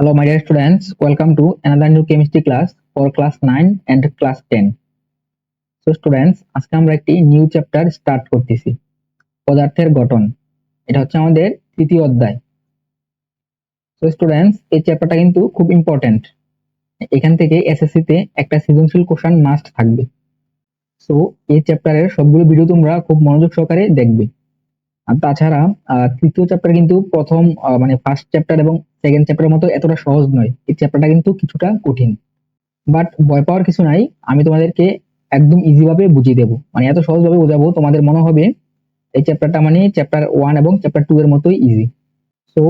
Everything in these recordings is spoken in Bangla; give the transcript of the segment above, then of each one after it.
Hello, my dear students. Welcome to another new chemistry class for class 9 and class 10. So students, আজকে আমরা একটি নিউ চ্যাপ্টার স্টার্ট করতেছি। পদার্থের গঠন। এটা হচ্ছে আমাদের তৃতীয় অধ্যায়। So students, এই চ্যাপ্টারটা কিন্তু খুব ইম্পর্টেন্ট। এখান থেকে এসএসসি তে একটা সৃজনশীল কোশ্চেন মাস্ট থাকবে। সো এই চ্যাপ্টারের সবগুলো ভিডিও তোমরা খুব মনোযোগ সহকারে দেখবে। আর তাছাড়া তৃতীয় চ্যাপ্টার কিন্তু প্রথম মানে ফার্স্ট চ্যাপ্টার এবং সেকেন্ড চ্যাপ্টারের মতো এতটা সহজ নয়। এই চ্যাপ্টারটা কিন্তু কিছুটা কঠিন। বাট ভয় পাওয়ার কিছু নাই, আমি তোমাদেরকে একদম ইজি ভাবে বুঝিয়ে দেবো, মানে এত সহজ ভাবে বোঝাবো তোমাদের মনে হবে এই চ্যাপ্টারটা মানে চ্যাপ্টার 1 এবং চ্যাপ্টার 2 এর মতোই ইজি। সো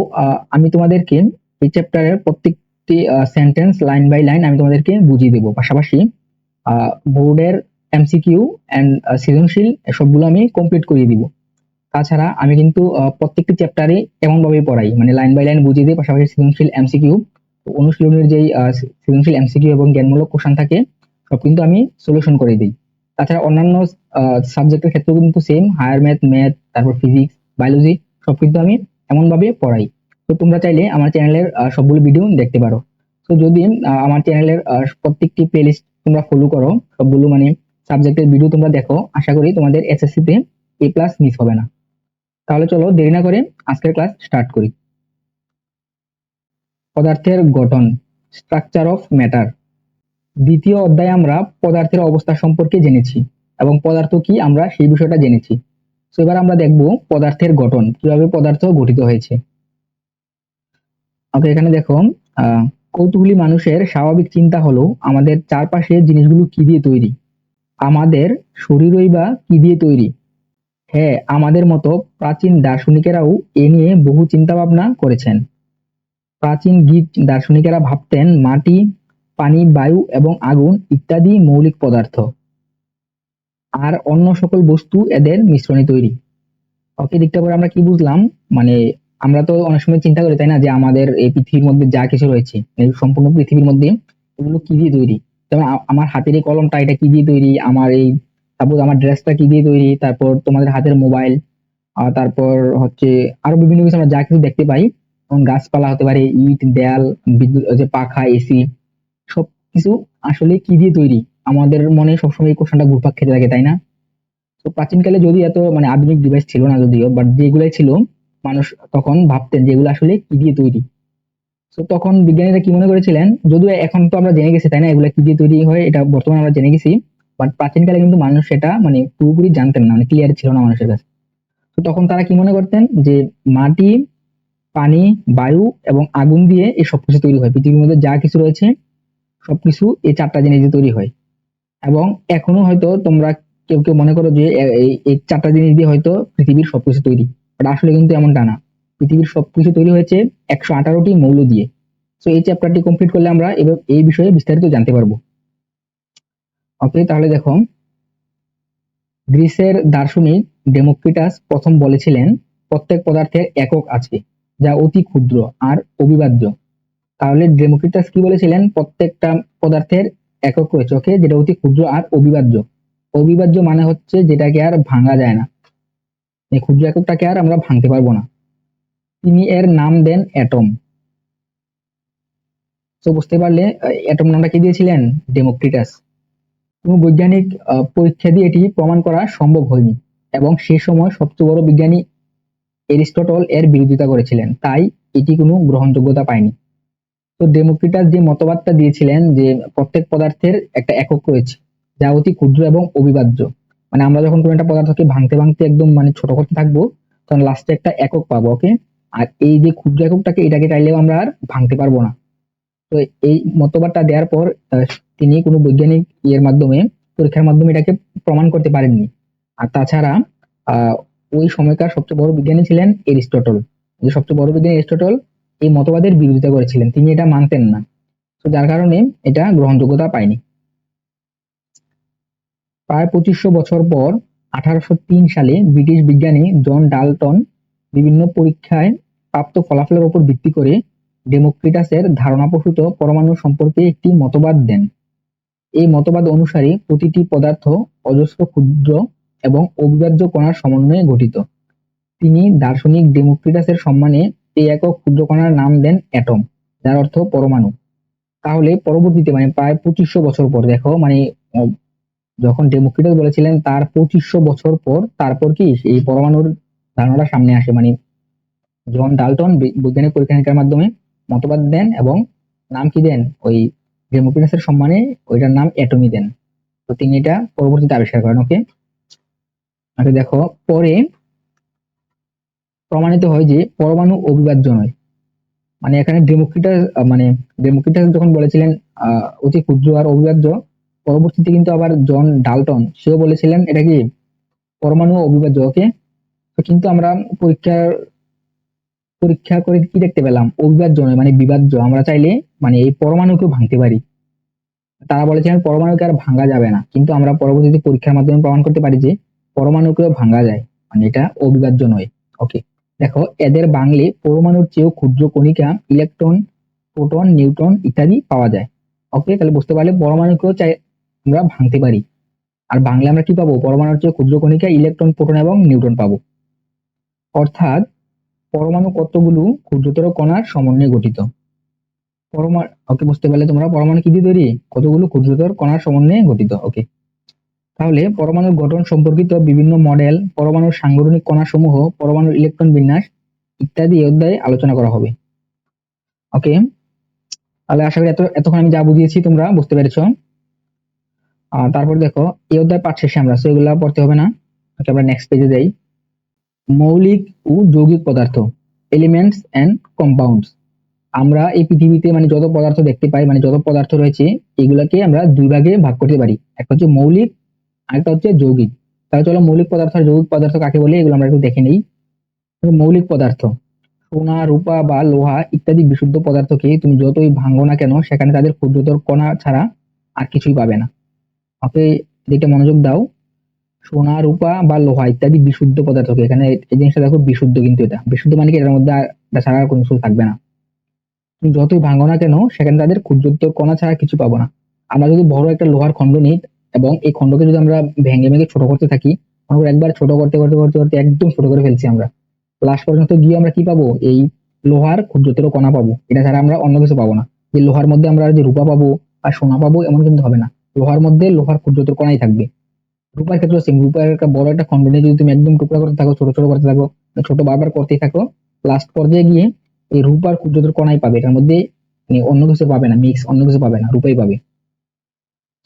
আমি তোমাদেরকে এই চ্যাপ্টারের প্রত্যেকটি সেন্টেন্স লাইন বাই লাইন আমি তোমাদেরকে বুঝিয়ে দেবো, পাশাপাশি বোর্ডের এমসিকিউ এন্ড সৃজনশীল সবগুলো আমি কমপ্লিট করিয়ে দিব। তাছাড়া আমি কিন্তু প্রত্যেকটি চ্যাপ্টারে এমন ভাবেই পড়াই, মানে লাইন বাই লাইন বুঝিয়ে দিই, পাশাপাশি সৃজনশীল এমসিকিউ অনুশীলনের যেই সৃজনশীল এমসিকিউ এবং জ্ঞানমূলক কোশ্চেন থাকে সব কিন্তু আমি সলিউশন করে দিই। তাছাড়া অন্যান্য সাবজেক্টের ক্ষেত্রেও কিন্তু সেম, হায়ার ম্যাথ, তারপর ফিজিক্স, বায়োলজি সব কিন্তু আমি এমন ভাবে পড়াই। তো তোমরা চাইলে আমার চ্যানেলের সবগুলো ভিডিও দেখতে পারো। তো যদি আমার চ্যানেলের প্রত্যেকটি প্লেলিস্ট তোমরা ফলো করো, সবগুলো মানে সাবজেক্টের ভিডিও তোমরা দেখো, আশা করি তোমাদের এসএসসি তে A+ মিস হবে না। তাহলে চলো দেরি না করে আজকের ক্লাস স্টার্ট করি। পদার্থের গঠন, স্ট্রাকচার অফ ম্যাটার। দ্বিতীয় অধ্যায়ে আমরা পদার্থের অবস্থা সম্পর্কে জেনেছি এবং পদার্থ কি আমরা সেই বিষয়টা জেনেছি। তো এবার আমরা দেখব পদার্থের গঠন, কিভাবে পদার্থ গঠিত হয়েছে। ওকে, এখানে দেখো কৌতূহলী মানুষের স্বাভাবিক চিন্তা হলো আমাদের চারপাশে জিনিসগুলো কি দিয়ে তৈরি, আমাদের শরীরই বা কি দিয়ে তৈরি। হ্যাঁ, আমাদের মতো প্রাচীন দার্শনিকেরাও এ নিয়ে বহু চিন্তা ভাবনা করেছেন। প্রাচীন গ্রিক দার্শনিকেরা ভাবতেন মাটি, পানি, বায়ু এবং আগুন ইত্যাদি মৌলিক পদার্থ, আর অন্য সকল বস্তু এদের মিশ্রণে তৈরি। ওকে, দিকটা পরে আমরা কি বুঝলাম, মানে আমরা তো অনেক সময় চিন্তা করি তাই না, যে আমাদের এই পৃথিবীর মধ্যে যা কিছু রয়েছে, এই সম্পূর্ণ পৃথিবীর মধ্যে এগুলো কি দিয়ে তৈরি। যেমন আমার হাতের এই কলমটা, এটা কি দিয়ে তৈরি, আমার এই সাপোজ আমার ড্রেসটা কি দিয়ে তৈরি, তারপর তোমাদের হাতের মোবাইল, তারপর হচ্ছে আরো বিভিন্ন কিছু আমরা যা কিছু দেখতে পাই, যেমন গাছপালা হতে পারে, ইট, দেয়াল, বিদ্যুৎ, যে পাখা, এসি, সবকিছু আসলে কি দিয়ে তৈরি। আমাদের মনে সবসময় এই কোশ্চেনটা ঘুরপাক খেতে থাকে তাই না। তো প্রাচীনকালে যদি এত মানে আধুনিক ডিভাইস ছিল না যদিও, বাট যেগুলাই ছিল মানুষ তখন ভাবতেন যে এগুলো আসলে কি দিয়ে তৈরি। তো তখন বিজ্ঞানীরা কি মনে করেছিলেন, যদিও এখন তো আমরা জেনে গেছি তাই না এগুলা কি দিয়ে তৈরি হয়, এটা বর্তমানে আমরা জেনে গেছি, বাট প্রাচীনকালে কিন্তু মানুষ সেটা মানে পুরোপুরি জানতেন না, মানে ক্লিয়ার ছিল না মানুষের কাছে। তো তখন তারা কি মনে করতেন যে মাটি, পানি, বায়ু এবং আগুন দিয়ে এই সবকিছু তৈরি হয়, পৃথিবীর মধ্যে যা কিছু রয়েছে সবকিছু এই চারটা জিনিস দিয়ে তৈরি হয়। এবং এখনো হয়তো তোমরা কেউ কেউ মনে করো যে এই চারটা জিনিস দিয়ে হয়তো পৃথিবীর সবকিছু তৈরি, বাট আসলে কিন্তু এমনটা না। পৃথিবীর সবকিছু তৈরি হয়েছে 118টি মৌল দিয়ে। তো এই চ্যাপ্টারটি কমপ্লিট করলে আমরা এবার এই বিষয়ে বিস্তারিত জানতে পারবো। ওকে, তাহলে দেখো, গ্রিসের দার্শনিক ডেমোক্রিটাস প্রথম বলেছিলেন প্রত্যেক পদার্থের একক আছে যা অতি ক্ষুদ্র আর অবিভাজ্য। তাহলে ডেমোক্রিটাস কি বলেছিলেন, প্রত্যেকটা পদার্থের একক রয়েছে, ওকে, যেটা অতি ক্ষুদ্র আর অবিভাজ্য। অবিভাজ্য মানে হচ্ছে যেটাকে আর ভাঙা যায় না, এই ক্ষুদ্র এককটাকে আর আমরা ভাঙতে পারবো না। তিনি এর নাম দেন অ্যাটম। তো বুঝতে পারলে অ্যাটম নামটা কি দিয়েছিলেন, ডেমোক্রিটাস। কোনো বৈজ্ঞানিক পরীক্ষা দিয়ে এটি প্রমাণ করা সম্ভব হয়নি এবং সে সময় সবচেয়ে বড় বিজ্ঞানী এরিস্টটল এর বিরোধিতা করেছিলেন, তাই এটি কোনো গ্রহণযোগ্যতা পায়নি। তো ডেমোক্রিটাস যে মতবাদটা দিয়েছিলেন যে প্রত্যেক পদার্থের একটা একক রয়েছে যা অতি ক্ষুদ্র এবং অবিভাজ্য, মানে আমরা যখন কোনো একটা পদার্থকে ভাঙতে ভাঙতে একদম মানে ছোট করতে থাকবো তখন লাস্টে একটা একক পাবো, ওকে। আর এই যে ক্ষুদ্র এককটাকে, এটাকে চাইলেও আমরা আর ভাঙতে পারবো না। তো এই মতবাদটা দেওয়ার পর তিনি কোনো বৈজ্ঞানিক ইয়ের মাধ্যমে, পরীক্ষার মাধ্যমে এটাকে প্রমাণ করতে পারেননি। আর তাছাড়া আহ ওই সময়কার সবচেয়ে বড় বিজ্ঞানী ছিলেন এরিস্টটল। যে সবচেয়ে বড় বিজ্ঞানী এরিস্টটল এই মতবাদের বিরোধিতা করেছিলেন, তিনি এটা মানতেন না। তো যার কারণে এটা গ্রহণযোগ্যতা পায়নি। প্রায় 2500 বছর পর 1803 সালে ব্রিটিশ বিজ্ঞানী জন ডাল্টন বিভিন্ন পরীক্ষায় প্রাপ্ত ফলাফলের উপর ভিত্তি করে ডেমোক্রিটাসের ধারণাপ্রসূত পরমাণু সম্পর্কে একটি মতবাদ দেন। এই মতবাদ অনুসারে প্রতিটি পদার্থ অজস্র ক্ষুদ্র এবং অবিভাজ্য কণার সমন্বয়ে গঠিত। তিনি দার্শনিক ডেমোক্রিটাসের সম্মানে এই একক ক্ষুদ্র কণার নাম দেন অ্যাটম, যার অর্থ পরমাণু। তাহলে পরবর্তীতে মানে প্রায় 2500 বছর পর দেখো মানে আহ, যখন ডেমোক্রিটাস বলেছিলেন তার 2500 বছর পর তারপর কি এই পরমাণুর ধারণাটা সামনে আসে, মানে জন ডাল্টন বৈজ্ঞানিক পরীক্ষা নিরীক্ষার মাধ্যমে মতবাদ দেন এবং নাম কি দেন ওই ডেমোক্রিটাসের সম্মানে ওইটার নাম অ্যাটমি দেন। তো তিনি এটা পরবর্তীতে আবিষ্কার করেন। ওকে, আচ্ছা দেখো পরে প্রমাণিত হয় যে পরমাণু অবিভাজ্য নয়। মানে এখানে ডেমোক্রিটাস যখন বলেছিলেন অতি ক্ষুদ্র আর অবিভাজ্য, পরবর্তীতে কিন্তু আবার জন ডাল্টন সেও বলেছিলেন এটা কি পরমাণু অবিভাজ্য। ওকে, তো কিন্তু আমরা পরীক্ষার পরীক্ষা করে কি দেখতে পেলাম অবিভাজ্য নয় মানে বিভাজ্য। আমরা চাইলে মানে এই পরমাণুকেও ভাঙতে পারি। তারা বলেছিলেন পরমাণুকে আর ভাঙা যাবে না, কিন্তু আমরা পরবর্তীতে পরীক্ষার মাধ্যমে প্রমাণ করতে পারি যে পরমাণুকেও ভাঙা যায়, মানে এটা অবিভাজ্য নয়। ওকে, দেখো এদের ভাঙলে পরমাণুর চেয়েও ক্ষুদ্র কণিকা, ইলেকট্রন, প্রোটন, নিউট্রন ইত্যাদি পাওয়া যায়। ওকে, তাহলে বুঝতে পারলে পরমাণুকেও চাই আমরা ভাঙতে পারি। আর ভাঙলে আমরা কি পাবো? পরমাণুর চেয়ে ক্ষুদ্র কণিকা, ইলেকট্রন, প্রোটন এবং নিউট্রন পাবো। অর্থাৎ পরমাণু কতগুলো ক্ষুদ্রতর কণার সমন্বয়ে গঠিত। পরমাণু, ওকে বুঝতে পারলে তোমরা পরমাণু কি দিয়ে তৈরি? কতগুলো ক্ষুদ্রতর কণার সমন্বয়ে গঠিত। ওকে, তাহলে পরমাণুর গঠন সম্পর্কিত বিভিন্ন মডেল, পরমাণুর সাংগঠনিক কণাসমূহ, পরমাণুর ইলেকট্রন বিন্যাস ইত্যাদি এই অধ্যায়ে আলোচনা করা হবে। ওকে, তাহলে আশা করি এতক্ষণ আমি যা বুঝিয়েছি তোমরা বুঝতে পেরেছো। তারপর দেখো এই অধ্যায় পাঠ শেষে আমরা সেগুলা পড়তে হবে না। ওকে, আমরা নেক্সট পেজে যাই। মৌলিক ও যৌগিক পদার্থ, এলিমেন্টস এন্ড কম্পাউন্ডস। আমরা এই পৃথিবীতে মানে যত পদার্থ দেখতে পাই, মানে যত পদার্থ রয়েছে এগুলাকে আমরা দুই ভাগে ভাগ করতে পারি। একটা হচ্ছে মৌলিক, আরেকটা হচ্ছে যৌগিক। তাহলে চলো মৌলিক পদার্থ আর যৌগিক পদার্থ কাকে বলে এগুলো আমরা একটু দেখে নিই। মৌলিক পদার্থ, সোনা, রূপা বা লোহা ইত্যাদি বিশুদ্ধ পদার্থকে তুমি যতই ভাঙো না কেন সেখানে তাদের ক্ষুদ্রতর কণা ছাড়া আর কিছুই পাবে না। ওকে, এদিকে মনোযোগ দাও। সোনা, রূপা বা লোহা ইত্যাদি বিশুদ্ধ পদার্থকে, এখানে এই জিনিসটা দেখো বিশুদ্ধ, কিন্তু এটা বিশুদ্ধ মানে কি এটার মধ্যে এটা ছাড়া আর কোনো কিছু থাকবে না। তুমি যতই ভাঙো না কেন সেখানে তাদের ক্ষুদ্রতর কণা ছাড়া কিছু পাবো না। আমরা যদি বড় একটা লোহার খণ্ড নিই এবং এই খণ্ডকে যদি আমরা ভেঙে ভেঙে ছোট করতে থাকি, আমরা একবার ছোট করতে করতে করতে করতে একদম ছোট করে ফেলছি আমরা, লাস্ট পর্যন্ত গিয়ে আমরা কি পাবো? এই লোহার ক্ষুদ্রতর কণা পাবো। এটা ছাড়া আমরা অন্য কিছু পাবো না। যে লোহার মধ্যে আমরা যে রূপা পাবো আর সোনা পাবো এমন কিন্তু হবে না। লোহার মধ্যে লোহার ক্ষুদ্রতর কণাই থাকবে। রূপার ক্ষেত্রে সেম, রূপার একটা বড় একটা খণ্ড নিয়ে যদি তুমি একদম টুকরা করতে থাকো, ছোট ছোট করতে থাকো, ছোট বারবার করতেই থাকো, লাস্ট পর্যায়ে গিয়ে এই রূপার ক্ষুদ্রতর কণাই পাবে। এটার মধ্যে মানে অন্য কিছু পাবে না, মিক্স অন্য কিছু পাবে না, রূপাই পাবে।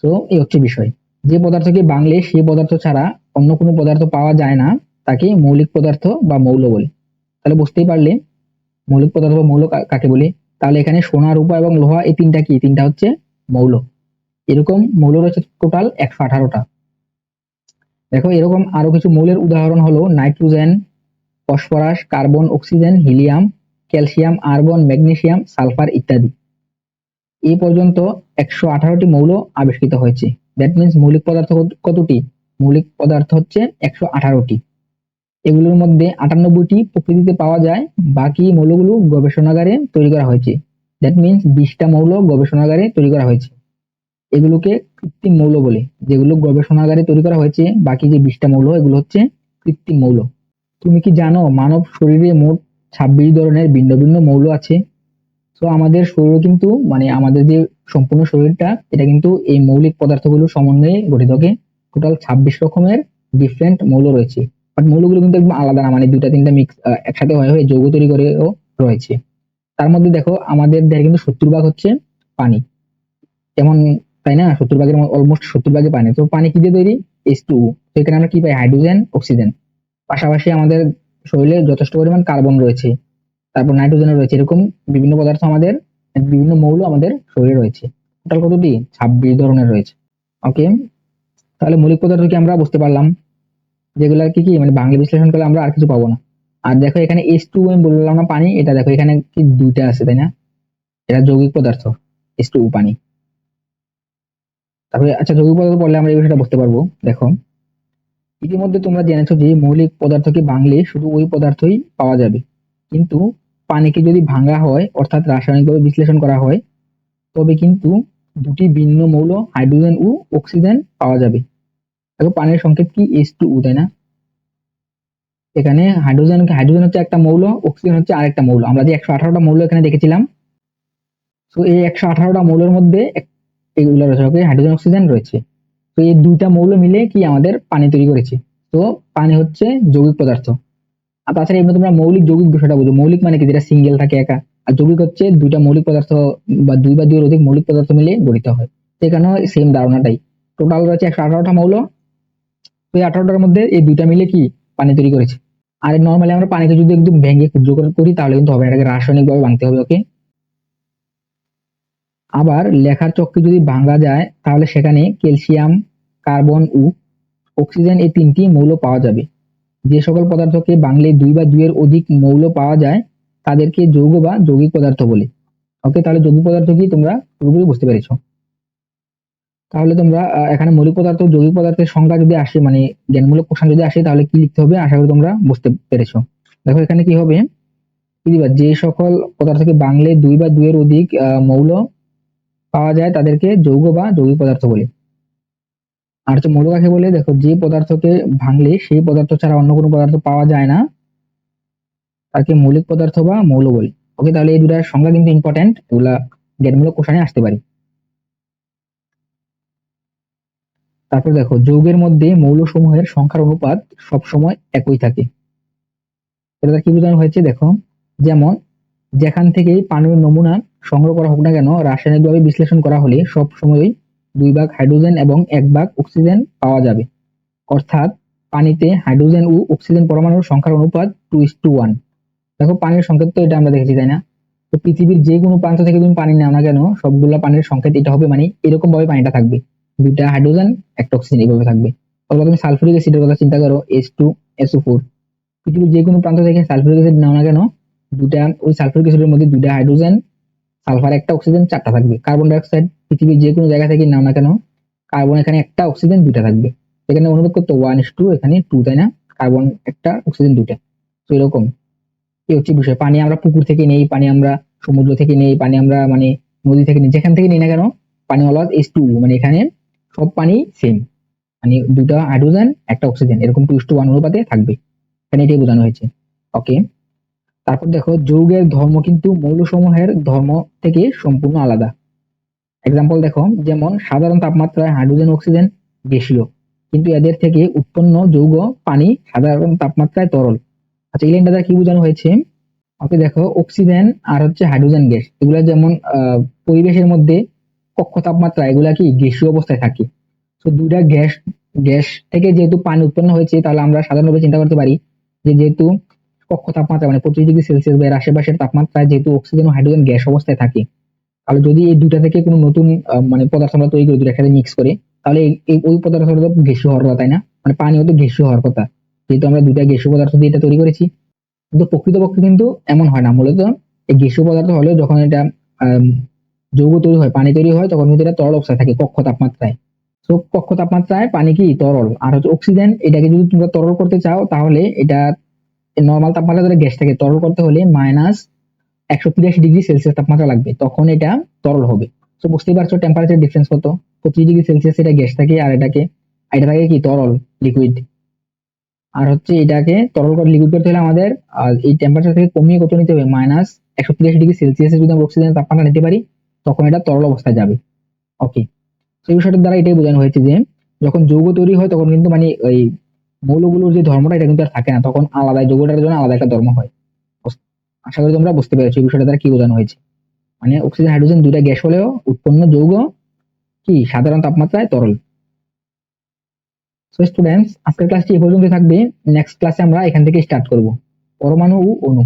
তো এই হচ্ছে বিষয়। যে পদার্থকে বাংলে সেই পদার্থ ছাড়া অন্য কোনো পদার্থ পাওয়া যায় না তাকে মৌলিক পদার্থ বা মৌল বলে। তাহলে বুঝতেই পারলে মৌলিক পদার্থ বা মৌল কাকে বলে। তাহলে এখানে সোনা, রূপা এবং লোহা এই তিনটা কি? তিনটা হচ্ছে মৌল। এরকম মৌল রয়েছে টোটাল 118টা। দেখো এরকম আরো কিছু মৌলের উদাহরণ হলো nitrogen, phosphorus, carbon, oxygen, helium, calcium, argon, magnesium, sulphur ইত্যাদি। এই পর্যন্ত 118টি মৌল আবিষ্কৃত হয়েছে। দ্যাট মিনস মৌলিক পদার্থ কতটি? মৌলিক পদার্থ হচ্ছে 118টি। এগুলোর মধ্যে 98টি প্রকৃতিতে পাওয়া যায়, বাকি মৌলগুলো গবেষণাগারে তৈরি করা হয়েছে। দ্যাট মিনস 20টা মৌল গবেষণাগারে তৈরি করা হয়েছে। এগুলোকে কৃত্রিম মৌল বলে। যেগুলো গবেষণাগারে তৈরি করা হয়েছে বাকি যে 20টা মৌল এগুলো হচ্ছে কৃত্রিম মৌল। তুমি কি জানো মানব শরীরে মোট 26 ধরনের ভিন্ন ভিন্ন মৌল আছে? তো আমাদের শরীরে কিন্তু মানে আমাদের যে সম্পূর্ণ শরীরটা এটা কিন্তু এই মৌলিক পদার্থগুলোর সমন্বয়ে গঠিত। টোটাল 26 রকমের ডিফারেন্ট মৌল রয়েছে। বাট মৌলগুলো কিন্তু একদম আলাদা না, মানে দুটা তিনটা মিক্স একসাথে হয়ে হয়ে যৌগ তৈরি করেও রয়েছে। তার মধ্যে দেখো আমাদের দেহে কিন্তু 70 ভাগ হচ্ছে পানি, যেমন তাই না? 70 ভাগের অলমোস্ট 70 ভাগে পানি। তো পানি কি দিয়ে তৈরি? H2O। তো এখানে আমরা কি পাই? Hydrogen, oxygen. পাশাপাশি আমাদের শরীরে যথেষ্ট পরিমাণ কার্বন রয়েছে, তারপর নাইট্রোজেন রয়েছে। এরকম বিভিন্ন পদার্থ আমাদের, বিভিন্ন মৌল আমাদের শরীরে রয়েছে। টোটাল কতটি? 26 ধরনের রয়েছে। ওকে, তাহলে মৌলিক পদার্থ কি আমরা বুঝতে পারলাম, যেগুলা কি কি মানে বাংলা বিশ্লেষণ করলে আমরা আর কিছু পাবো না। আর দেখো এখানে H2O আমি বললাম না পানি, এটা দেখো এখানে কি দুইটা আছে তাই না? এটা যৌগিক পদার্থ, H2O পানি। তারপরে আচ্ছা যৌগিক পদার্থ পড়লে আমরা এই বিষয়টা বুঝতে পারবো। দেখো ইতিমধ্যে তোমরা জেনেছো যে মৌলিক পদার্থকে ভাঙলে শুধু ওই পদার্থই পাওয়া যাবে, কিন্তু পানিকে যদি ভাঙা হয় অর্থাৎ রাসায়নিকভাবে বিশ্লেষণ করা হয় তবে কিন্তু দুটি ভিন্ন মৌল হাইড্রোজেন ও অক্সিজেন পাওয়া যাবে। দেখো পানির সংকেত কি? H2O তাই না? এখানে হাইড্রোজেন হাইড্রোজেন হচ্ছে একটা মৌল, অক্সিজেন হচ্ছে আরেকটা মৌল। আমরা যে 118টা মৌল এখানে দেখেছিলাম তো এই 118টা মৌলের মধ্যে এইগুলো রয়েছে, ওকে, হাইড্রোজেন অক্সিজেন রয়েছে। তো এই দুইটা মৌল মিলে কি আমাদের পানি তৈরি করেছে। তো পানি হচ্ছে যৌগিক পদার্থ। আর তাছাড়া এমনি তোমরা মৌলিক যৌগিক বিষয়টা বুঝো, মৌলিক মানে কি, যেটা সিঙ্গেল থাকে একা, আর যৌগিক হচ্ছে দুইটা মৌলিক পদার্থ বা দুইয়ের অধিক মৌলিক পদার্থ মিলে গঠিত হয়। তো এখানেও সেম ধারণাটাই। টোটাল রয়েছে 118টা মৌল। তো এই 18টার মধ্যে এই দুইটা মিলে কি পানি তৈরি করেছে। আর নর্মালি আমরা পানিকে যদি একদম ভেঙে ক্ষুদ্র করি তাহলে কিন্তু হবে না, এটাকে রাসায়নিকভাবে ভাঙতে হবে, ওকে। আবার লেখার চক্রে যদি ভাঙা যায় তাহলে সেখানে ক্যালসিয়াম, কার্বন ও অক্সিজেন এই তিনটি মৌল পাওয়া যাবে। যে সকল পদার্থকে ভাঙলে দুই বা দুইয়ের অধিক মৌল পাওয়া যায় তাদেরকে যৌগ বা যৌগিক পদার্থ বলে। ওকে, তাহলে যৌগিক পদার্থ কি তোমরা পুরোপুরি বুঝতে পেরেছো। তাহলে তোমরা এখানে মৌলিক পদার্থ যৌগিক পদার্থের সংজ্ঞা যদি আসে, মানে জ্ঞানমূলক প্রশ্ন যদি আসে, তাহলে কি লিখতে হবে আশা করি তোমরা বুঝতে পেরেছো। দেখো এখানে কি হবে, যে সকল পদার্থকে ভাঙলে দুই বা দুইয়ের অধিক মৌল পাওয়া যায় তাদেরকে যৌগ বা যৌগিক পদার্থ বলে। আর হচ্ছে মৌল কাকে বলে, দেখো যে পদার্থকে ভাঙলে সেই পদার্থ ছাড়া অন্য কোনো পদার্থ পাওয়া যায় না তাকে মৌলিক পদার্থ বা মৌল বলে। ওকে, তাহলে এই দুটার সংজ্ঞা কিন্তু ইম্পর্টেন্ট, এগুলা জ্ঞানমূলক কোশ্চেনে আসতে পারে। তারপর দেখো যৌগের মধ্যে মৌল সমূহের সংখ্যার অনুপাত সবসময় একই থাকে। এটা কি বোঝানো হয়েছে দেখো, যেমন যেখান থেকেই পানির নমুনা সংগ্রহ করা হোক না কেন, রাসায়নিকভাবে বিশ্লেষণ করা হলে সব সময়ই 2 ভাগ হাইড্রোজেন এবং 1 ভাগ অক্সিজেন পাওয়া যাবে। অর্থাৎ পানিতে হাইড্রোজেন ও অক্সিজেন পরমাণুর সংখ্যার অনুপাত 2:1। দেখো পানির সংকেত তো এটা আমরা দেখেছি, তাই না? তো পৃথিবীর যে কোনো প্রান্ত থেকে তুমি পানি নাও না কেন, সবগুলো পানির সংকেত এটা হবে, মানে এরকম ভাবে পানিটা থাকবে, 2টা হাইড্রোজেন 1টা অক্সিজেন এইভাবে থাকবে। অথবা তুমি সালফিউরিক অ্যাসিডের কথা চিন্তা করো, H2SO4। পৃথিবীর যে কোনো প্রান্ত থেকে সালফিউরিক অ্যাসিড নাও না কেন, ওই সালফিউরিক অ্যাসিডের মধ্যে 2টা হাইড্রোজেন, সালফার 1টা, অক্সিজেন 4টা থাকবে। কার্বন ডাই অক্সাইড পৃথিবীর যে কোনো জায়গা থেকে নাও না কেন, কার্বন এখানে 1টা, অক্সিজেন 2টা থাকবে। এখানে অনুপাত করতে 1:2, এখানে 2, তাই না? কার্বন 1টা, অক্সিজেন 2টা। তো এরকম এই হচ্ছে বিষয়। পানি আমরা পুকুর থেকে নেই, পানি আমরা সমুদ্র থেকে নেই, পানি আমরা মানে নদী থেকে নেই, যেখান থেকে নেই না কেন পানি অলওয়েজ H2, মানে এখানে সব পানি সেম, মানে 2টা হাইড্রোজেন 1টা অক্সিজেন এরকম 2:1 অনুপাতে থাকবে। এখানে এটাই বোঝানো হয়েছে, ওকে। তারপর দেখো যৌগের ধর্ম কিন্তু মৌলসমূহের ধর্ম থেকে সম্পূর্ণ আলাদা। এক্সাম্পল দেখো, যেমন সাধারণ তাপমাত্রায় হাইড্রোজেন অক্সিজেন গ্যাসীয়, কিন্তু এদের থেকে উৎপন্ন যৌগ পানি সাধারণ তাপমাত্রায় তরল। আচ্ছা, এই লাইনটা দ্বারা কি বোঝানো হয়েছে, ওকে দেখো অক্সিজেন আর হচ্ছে হাইড্রোজেন গ্যাস, এগুলা যেমন পরিবেশের মধ্যে কক্ষ তাপমাত্রা এগুলা কি গ্যাসীয় অবস্থায় থাকে। তো দুইটা গ্যাস গ্যাস থেকে যেহেতু পানি উৎপন্ন হয়েছে, তাহলে আমরা সাধারণভাবে চিন্তা করতে পারি যে যেহেতু কক্ষ তাপমাত্রা মানে 25°C বা এর আশেপাশের তাপমাত্রায় যেহেতু অক্সিজেন ও হাইড্রোজেন গ্যাস অবস্থায় থাকে, তাহলে যদি এই দুটা থেকে কোনো নতুন মানে পদার্থ আমরা তৈরি করি, দুটা একসাথে মিক্স করে, তাহলে ওই পদার্থটা তো গ্যাসীয় হওয়ার কথা, তাই না? মানে পানিও তো গ্যাসীয় হওয়ার কথা, যেহেতু আমরা দুটা গ্যাসীয় পদার্থ দিয়ে এটা তৈরি করেছি। কিন্তু প্রকৃতপক্ষে কিন্তু এমন হয় না। মূলত এই গ্যাসীয় পদার্থ হলেও যখন এটা আম, যৌগ তৈরি হয়, পানি তৈরি হয়, তখন কিন্তু এটা তরল অবস্থায় থাকে কক্ষ তাপমাত্রায়। তো কক্ষ তাপমাত্রায় পানি কি তরল, আর হচ্ছে অক্সিজেন, এটাকে যদি তোমরা তরল করতে চাও তাহলে এটা নর্মাল তাপমাত্রা ধরে গ্যাসটাকে তরল করতে হলে -183°C তাপমাত্রা লাগবে, তখন এটা তরল হবে। তো বুঝতেই পারছো টেম্পারেচার ডিফারেন্স কত। 25°C এটা গ্যাস থাকে, আর এটা থাকে কি তরল, লিকুইড। আর হচ্ছে এটাকে তরল করে লিকুইড করতে হলে আমাদের এই টেম্পারেচার থেকে কমিয়ে কত নিতে হবে, -183°C যদি আমরা অক্সিজেনের তাপমাত্রা নিতে পারি, তখন এটা তরল অবস্থায় যাবে, ওকে। সেই বিষয়টার দ্বারা এটাই বোঝানো হয়েছে যে যখন যৌগ তৈরি হয় তখন কিন্তু মানে ওই মৌলগুলোর যে ধর্মটা এটা কিন্তু আর থাকে না, তখন আলাদা যৌগটার জন্য আলাদা একটা ধর্ম হয়। আশা করি তোমরা বুঝতে পেরেছো এই বিষয়টা দ্বারা কি বোঝানো হয়েছে। মানে অক্সিজেন হাইড্রোজেন দুইটা গ্যাস হলেও উৎপন্ন যৌগ কি সাধারণ তাপমাত্রায় তরল। সো স্টুডেন্টস, আজকের ক্লাসটি এই পর্যন্ত থাকবে। নেক্সট ক্লাসে আমরা এখান থেকে স্টার্ট করব পরমাণু ও অণু।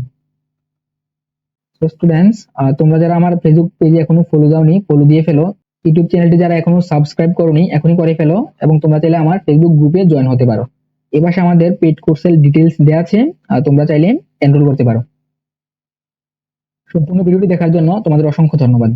সো স্টুডেন্টস, তোমরা যারা আমার ফেসবুক পেজে এখনো ফলো দাওনি, ফলো দিয়ে ফেলো। ইউটিউব চ্যানেলটি যারা এখনো সাবস্ক্রাইব করোনি, এখনই করে ফেলো। এবং তোমরা চাইলে আমার ফেসবুক গ্রুপে জয়েন হতে পারো। এবার আমাদের পেইড কোর্সের ডিটেলস দেওয়া আছে, তোমরা চাইলে এনরোল করতে পারো। সম্পূর্ণ ভিডিওটি দেখার জন্য তোমাদের অসংখ্য ধন্যবাদ।